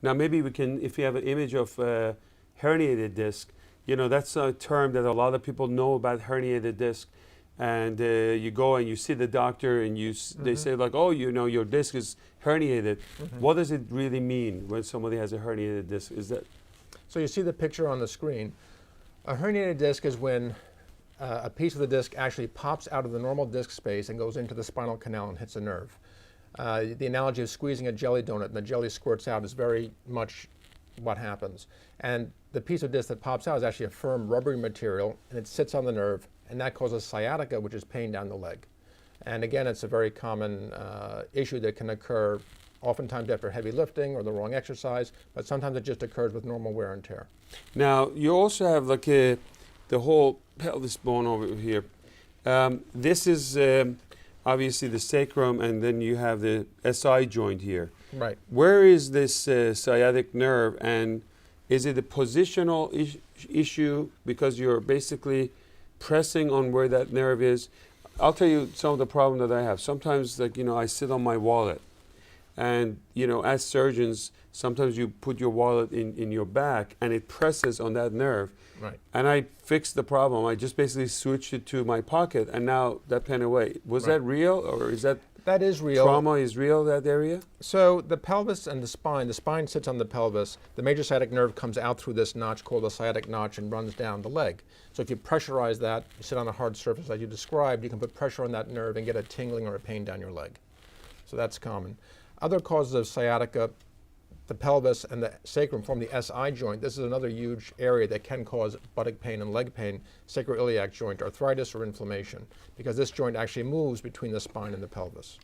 Now maybe we can, if you have an image of herniated disc, you know, that's a term that a lot of people know about herniated disc. And you go and you see the doctor and they say like, oh, you know, your disc is herniated. What does it really mean when somebody has a herniated disc? Is that? So you see the picture on the screen. A herniated disc is when a piece of the disc actually pops out of the normal disc space and goes into the spinal canal and hits a nerve. The analogy of squeezing a jelly donut and the jelly squirts out is very much what happens. And the piece of disc that pops out is actually a firm rubbery material, and it sits on the nerve, and that causes sciatica, which is pain down the leg. And again, it's a very common issue that can occur oftentimes after heavy lifting or the wrong exercise, but sometimes it just occurs with normal wear and tear. Now, you also have like the whole pelvis bone over here. This is obviously the sacrum, and then you have the SI joint here. Right. Where is this sciatic nerve, and is it a positional issue because you're basically pressing on where that nerve is? I'll tell you some of the problem that I have. Sometimes, like, you know, I sit on my wallet, and, you know, as surgeons, sometimes you put your wallet in your back and it presses on that nerve. Right. And I fixed the problem. I just basically switched it to my pocket, and now that went away. Was that real, or is that? That is real. Trauma is real, that area? So the pelvis and the spine sits on the pelvis. The major sciatic nerve comes out through this notch called the sciatic notch and runs down the leg. So if you pressurize that, you sit on a hard surface as you described, you can put pressure on that nerve and get a tingling or a pain down your leg. So that's common. Other causes of sciatica, the pelvis and the sacrum form the SI joint. This is another huge area that can cause buttock pain and leg pain, sacroiliac joint arthritis or inflammation, because this joint actually moves between the spine and the pelvis.